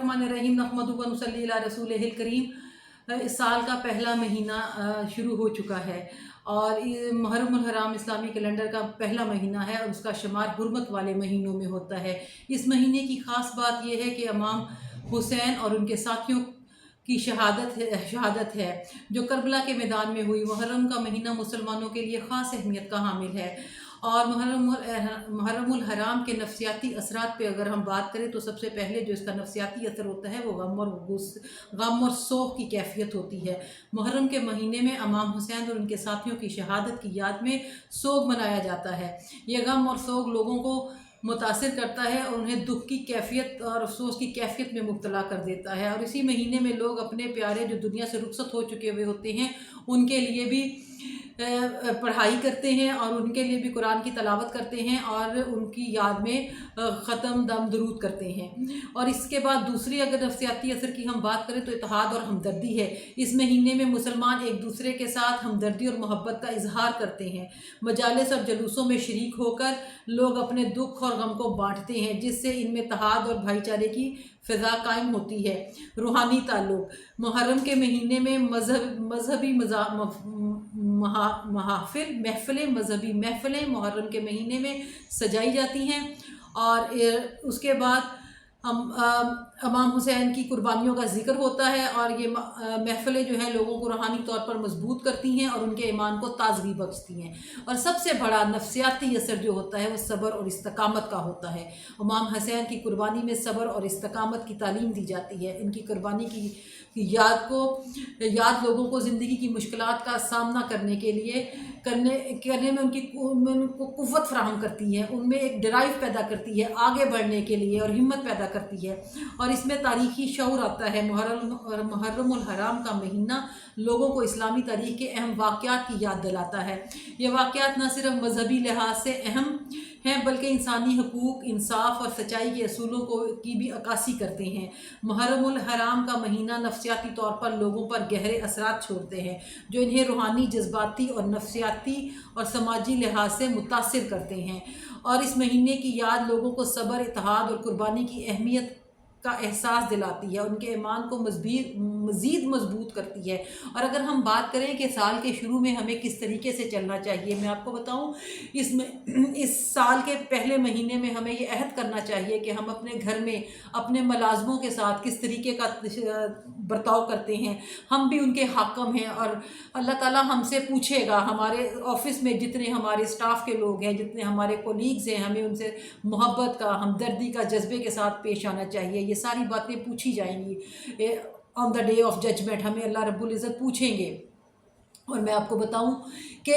बिस्मिल्लाहिर्रहमानिर्रहीम नहमदुहु व नुसल्ली अला रसूलिहिल करीम। इस साल का पहला महीना शुरू हो चुका है और मुहर्रमुल हराम इस्लामी कैलेंडर का पहला महीना है और उसका शुमार हुर्मत वाले महीनों में होता है। इस महीने की ख़ास बात यह है कि इमाम हुसैन और उनके साथियों की शहादत है जो करबला के मैदान में हुई। मुहर्रम का महीना मुसलमानों के लिए ख़ास अहमियत का हामिल है और मुहर्रमुल हराम के नफसियाती असरात पे अगर हम बात करें तो सबसे पहले जो इसका नफसियाती असर होता है वो गम और सोख की कैफियत होती है। मुहर्रम के महीने में इमाम हुसैन और उनके साथियों की शहादत की याद में सोग मनाया जाता है। यह गम और सोग लोगों को मुतासिर करता है और उन्हें दुख की कैफियत और अफसोस की कैफियत में मुब्तला कर देता है। और इसी महीने में लोग अपने प्यारे जो दुनिया से रुखसत हो चुके हुए होते हैं उनके लिए भी पढ़ाई करते हैं और उनके लिए भी कुरान की तलावत करते हैं और उनकी याद में ख़त्म दम दरूद करते हैं। और इसके बाद दूसरी अगर नफसियाती असर की हम बात करें तो इत्तेहाद और हमदर्दी है। इस महीने में मुसलमान एक दूसरे के साथ हमदर्दी और मोहब्बत का इजहार करते हैं। मजालिस और जलूसों में शरीक होकर लोग अपने दुख और गम को बांटते हैं जिससे इनमें इत्तेहाद और भाईचारे की फ़िज़ा कायम होती है। रूहानी ताल्लुक़ मुहर्रम के महीने में मजहबी मजहबी महफ़िलें मुहर्रम के महीने में सजाई जाती हैं और उसके बाद इमाम हुसैन की कुर्बानियों का जिक्र होता है और ये महफ़िलें जो हैं लोगों को रूहानी तौर पर मजबूत करती हैं और उनके ईमान को ताज़गी बख्शती हैं। और सबसे बड़ा नफसियाती असर जो होता है वो सब्र और इस्तकामत का होता है। इमाम हुसैन की कुर्बानी में सब्र और इस्तकामत की तालीम दी जाती है। इनकी कुर्बानी की याद लोगों को ज़िंदगी की मुश्किलात का सामना करने के लिए करने में उनको कुव्वत फराहम करती है, उनमें एक ड्राइव पैदा करती है आगे बढ़ने के लिए और हिम्मत पैदा करती है। और इसमें तारीख़ी शऊर आता है। मुहर्रमुल हराम का महीना लोगों को इस्लामी तारीख़ के अहम वाक़यात की याद दिलाता है। ये वाक़यात न सिर्फ मजहबी लिहाज से अहम हैं बल्कि इंसानी हकूक़, इंसाफ और सच्चाई के असूलों की भी अक्कासी करते हैं। मुहर्रमुल हराम का महीना नफसियाती तौर पर लोगों पर गहरे असरात छोड़ते हैं जो इन्हें रूहानी, जज्बाती और नफसियाती और समाजी लिहाज से मुतासिर करते हैं। और इस महीने की याद लोगों को सब्र, इत्तेहाद और कुर्बानी की अहमियत का एहसास दिलाती है, उनके ईमान को मज़ीद मजबूत करती है। और अगर हम बात करें कि साल के शुरू में हमें किस तरीके से चलना चाहिए, मैं आपको बताऊं, इस साल के पहले महीने में हमें ये अहद करना चाहिए कि हम अपने घर में अपने मुलाज़मों के साथ किस तरीके का बर्ताव करते हैं। हम भी उनके हाकिम हैं और अल्लाह ताला हमसे पूछेगा। हमारे ऑफ़िस में जितने हमारे स्टाफ के लोग हैं, जितने हमारे कोलीग्स हैं, हमें उनसे मोहब्बत का, हमदर्दी का जज्बे के साथ पेश आना चाहिए। ये सारी बातें पूछी जाएंगी on the day of judgement, हमें अल्लाह रब्बुल इज़्ज़त पूछेंगे। और मैं आपको बताऊं कि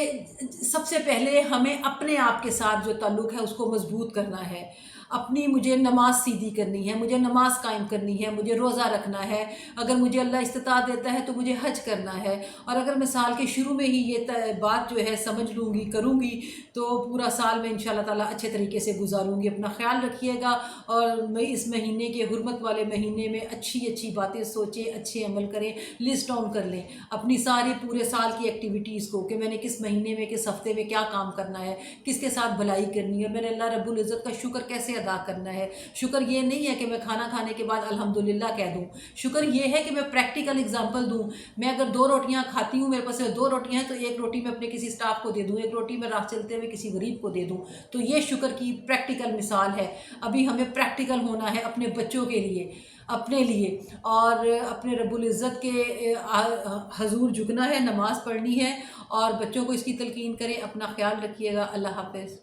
सबसे पहले हमें अपने आप के साथ जो ताल्लुक़ है उसको मजबूत करना है। मुझे नमाज सीधी करनी है, मुझे नमाज कायम करनी है, मुझे रोज़ा रखना है। अगर मुझे अल्लाह इस्तिताअत देता है तो मुझे हज करना है। और अगर मैं साल के शुरू में ही ये बात जो है समझ लूँगी, करूँगी, तो पूरा साल में इंशाअल्लाह ताला अच्छे तरीके से गुजारूँगी। अपना ख्याल रखिएगा और मैं इस महीने के हुर्मत वाले महीने में अच्छी बातें सोचें, अच्छे अमल करें, लिस्ट डाउन कर लें अपनी सारी पूरे साल की एक्टिविटीज़ को कि मैंने किस महीने में, किस हफ्ते में क्या काम करना है, किसके साथ भलाई करनी है, मैंने अल्लाह रब्बुल इज़्ज़त का शुक्र कैसे अदा करना है। शुक्र ये नहीं है कि मैं खाना खाने के बाद अल्हम्दुलिल्लाह कह दूं। शुक्र ये है कि मैं प्रैक्टिकल एग्जांपल दूं। मैं अगर 2 रोटियां खाती हूँ, मेरे पास 2 रोटियां हैं, तो 1 रोटी मैं अपने किसी स्टाफ को दे दूं, 1 रोटी मैं राह चलते हुए किसी गरीब को दे दूं। तो ये शुक्र की प्रैक्टिकल मिसाल है। अभी हमें प्रैक्टिकल होना है अपने बच्चों के लिए, अपने लिए, और अपने रब्बुल इज़्ज़त के हजूर झुकना है, नमाज़ पढ़नी है और बच्चों को इसकी तलकीन करें। अपना ख्याल रखिएगा। अल्लाह हाफ़िज़।